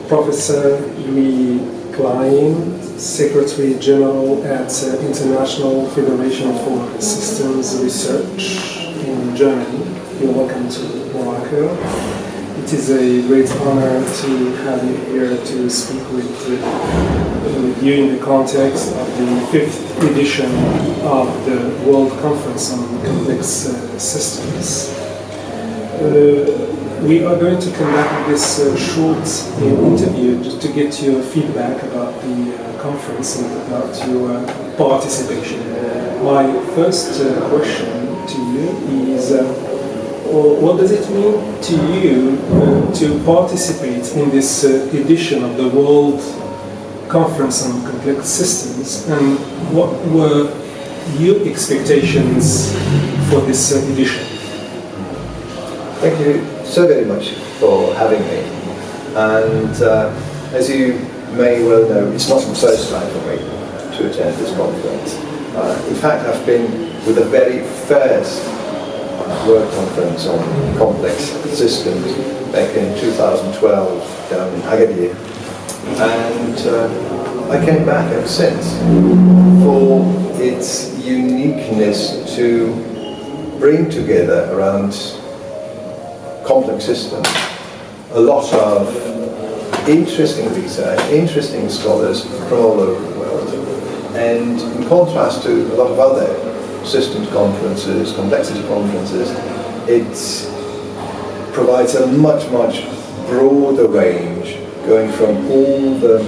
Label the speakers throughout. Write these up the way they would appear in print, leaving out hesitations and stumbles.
Speaker 1: Professor Klein, Secretary General at International Federation for Systems Research in Germany. You're welcome to Morocco. It is a great honor to have you here to speak with you in the context of the 5th edition of the World Conference on Complex Systems. We are going to conduct this short interview just to get your feedback about the conference and about your participation. My first question to you is, what does it mean to you to participate in this edition of the World Conference on Complex Systems, and what were your expectations for this edition?
Speaker 2: Thank you so very much for having me. And as you may well know, it's not the first time for me to attend this conference. In fact, I've been with the very first World Conference on Complex Systems back in 2012 down in Agadir. And I came back ever since for its uniqueness to bring together around complex systems a lot of interesting research, interesting scholars from all over the world. And in contrast to a lot of other systems conferences, complexity conferences, it provides a much broader range, going from all the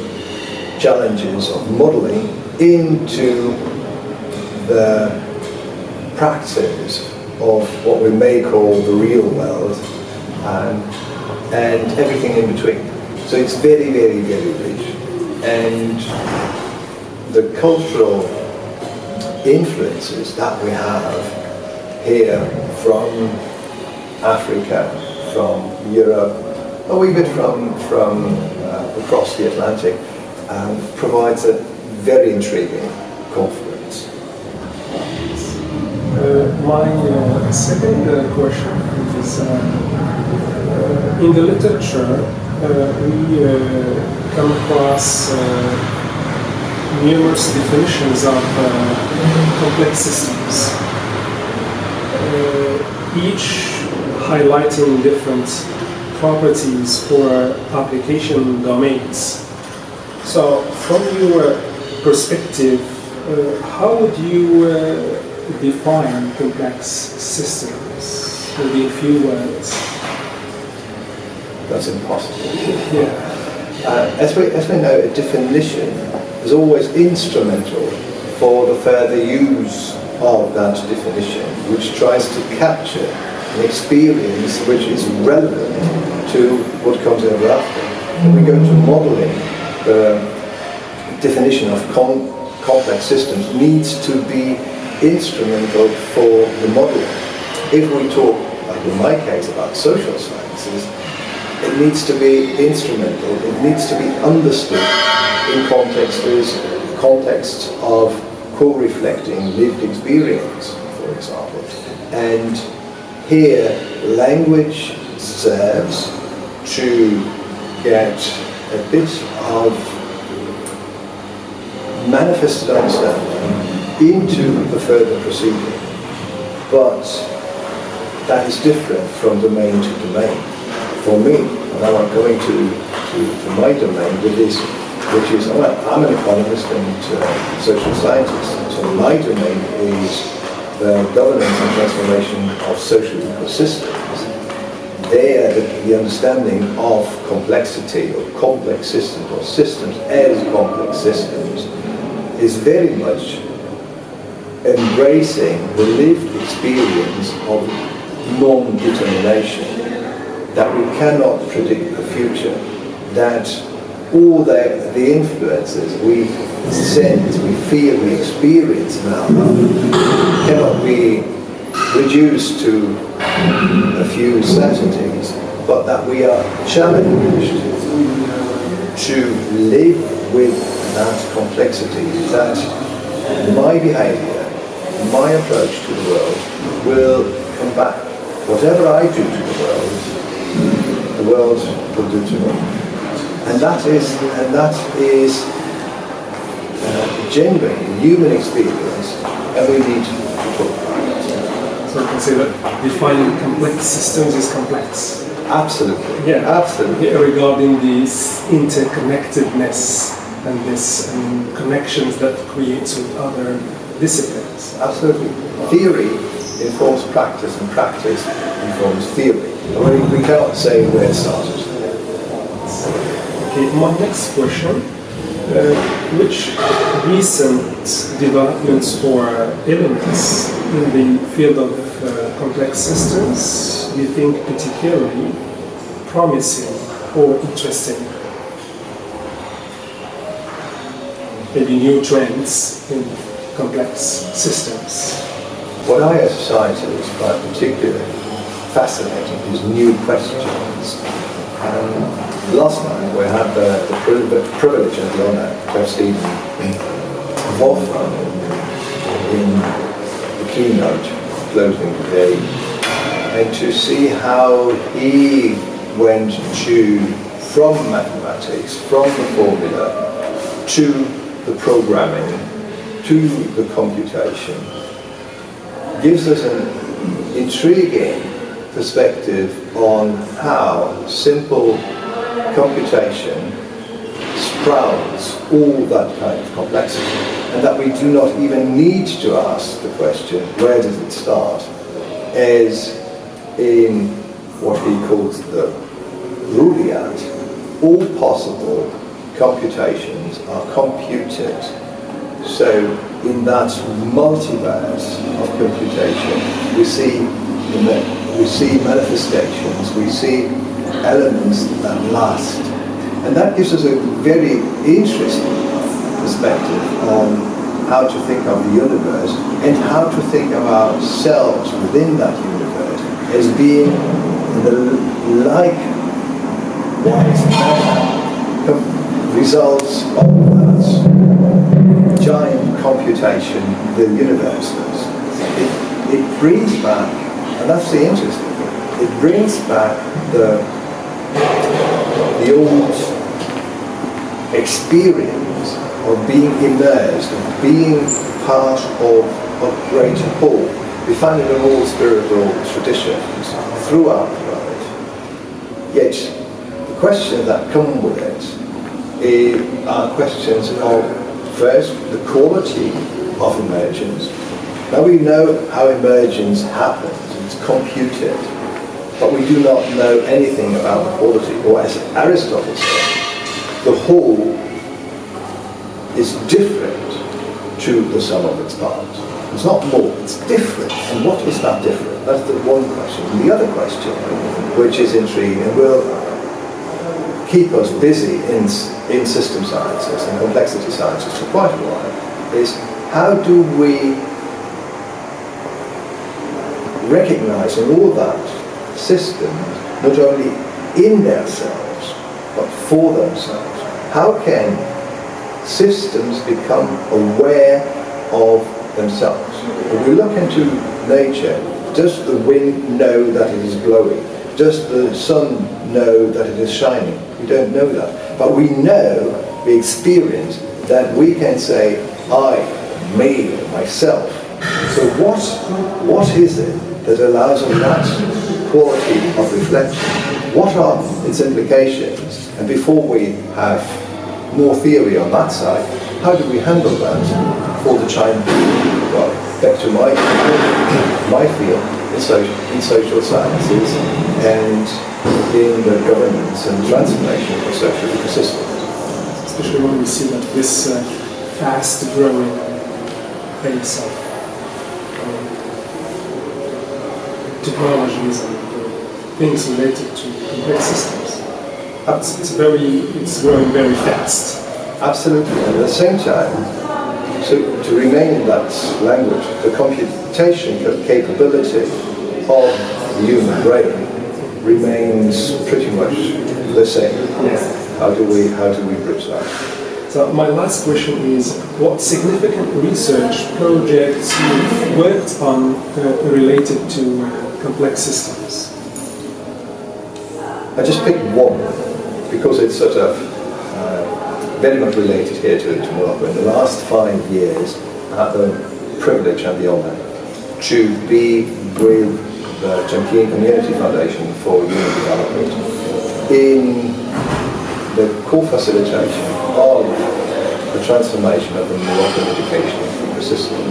Speaker 2: challenges of modeling into the practice of what we may call the real world, and everything in between. So it's very rich. And the cultural influences that we have here from Africa, from Europe, a wee bit from across the Atlantic, provides a very intriguing conference.
Speaker 1: My second question is, in the literature, we come across numerous definitions of complex systems, each highlighting different properties or application domains. So, from your perspective, how would you define complex systems? Maybe a few words.
Speaker 2: That's impossible.
Speaker 1: Yeah.
Speaker 2: As we know, a definition is always instrumental for the further use of that definition, which tries to capture an experience which is relevant to what comes ever after. When we go to modeling, the definition of complex systems needs to be instrumental for the modeling. If we talk, like in my case, about social sciences, it needs to be instrumental, it needs to be understood in context of co-reflecting lived experience, for example. And here, language serves to get a bit of manifested understanding into the further proceeding. But that is different from domain to domain. For me, and now I'm going to my domain with this, which is, I'm an economist and social scientist, so my domain is the governance and transformation of social ecosystems. There, the understanding of complexity or complex systems or systems as complex systems is very much embracing the lived experience of non-determination, that we cannot predict the future, that all the influences we sense, we feel, we experience in our life cannot be reduced to a few certainties, but that we are challenged to live with that complexity, that my behavior, my approach to the world will come back. Whatever I do to the world will do to me. And that is genuine human experience, and we need to talk about it.
Speaker 1: So you can say that defining complex systems is complex.
Speaker 2: Absolutely.
Speaker 1: Yeah,
Speaker 2: absolutely.
Speaker 1: Yeah, regarding this interconnectedness and this connections that creates with other disciplines.
Speaker 2: Absolutely. Theory informs practice, and practice informs theory. We cannot say where it started.
Speaker 1: Okay, my next question. Which recent developments or elements in the field of complex systems do you think particularly promising or interesting? Maybe new trends in complex systems.
Speaker 2: What IFSR is quite particularly fascinating is new questions. Last night we had the privilege and the honour to have Stephen Wolfram in the keynote closing the day, and to see how he went from mathematics, from the formula, to the programming, to the computation, gives us an intriguing perspective on how simple computation sprouts all that kind of complexity, and that we do not even need to ask the question, where does it start, as in what he calls the Ruliat, all possible computations are computed. So in that multiverse of computation, we see manifestations, we see elements that last. And that gives us a very interesting perspective on how to think of the universe and how to think of ourselves within that universe as being the likewise results of that giant computation the universe does. It brings back, and that's the interesting thing, it brings back the old experience of being immersed, of being part of a greater whole. We find it in all spiritual traditions throughout the world. Yet the questions that come with it are questions of, first, the quality of emergence. Now we know how emergence happens, it's computed, but we do not know anything about the quality, or as Aristotle said, the whole is different to the sum of its parts. It's not more, it's different. And what is that different? That's the one question. And the other question, which is intriguing and will keep us busy in system sciences and complexity sciences for quite a while, is how do we recognize in all that systems, not only in themselves, but for themselves. How can systems become aware of themselves? When we look into nature, does the wind know that it is blowing? Does the sun know that it is shining? We don't know that. But we know, we experience, that we can say, I, me, myself. So what is it that allows us that quality of reflection? What are its implications? And before we have more theory on that side, how do we handle that for the time being? Well, back to my field in social sciences and in the governance and transformation of social ecosystems.
Speaker 1: Especially when we see that this fast-growing pace of technologies and things related to complex systems. It's growing very fast.
Speaker 2: Absolutely, and at the same time, so to remain in that language, the computation capability of the human brain remains pretty much the same.
Speaker 1: Yes.
Speaker 2: How do we bridge that?
Speaker 1: So my last question is, what significant research projects you've worked on related to complex systems?
Speaker 2: I just picked one because it's sort of very much related here to Morocco. In the last 5 years, I had the privilege and the honour to be with the Champion Community Foundation for Human Development in the co-facilitation of the transformation of the Moroccan educational system.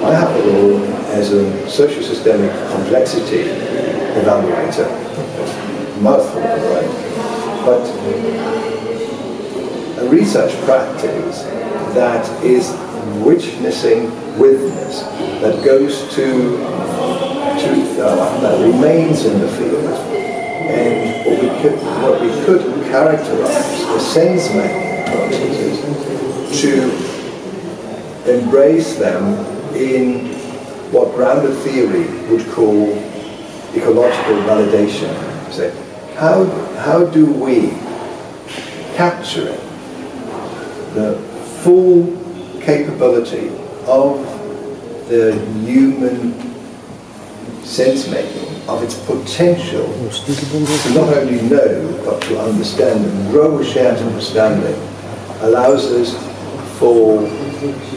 Speaker 2: I have a role as a socio-systemic complexity evaluator. Mouthful of a word. But a research practice that is witnessing witness, that goes that remains in the field, and what we could characterize as sense-making processes, to embrace them in what grounded theory would call ecological validation. Say, how do we capture the full capability of the human sense-making, of its potential to not only know, but to understand and grow a shared understanding, allows us for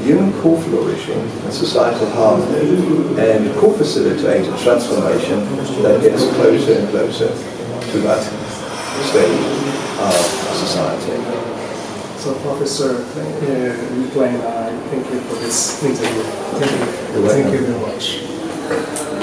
Speaker 2: human co-flourishing and societal harmony, and co-facilitate a transformation that gets closer and closer to that state of society.
Speaker 1: So, Professor Klein, I thank you for this interview. Thank you very much.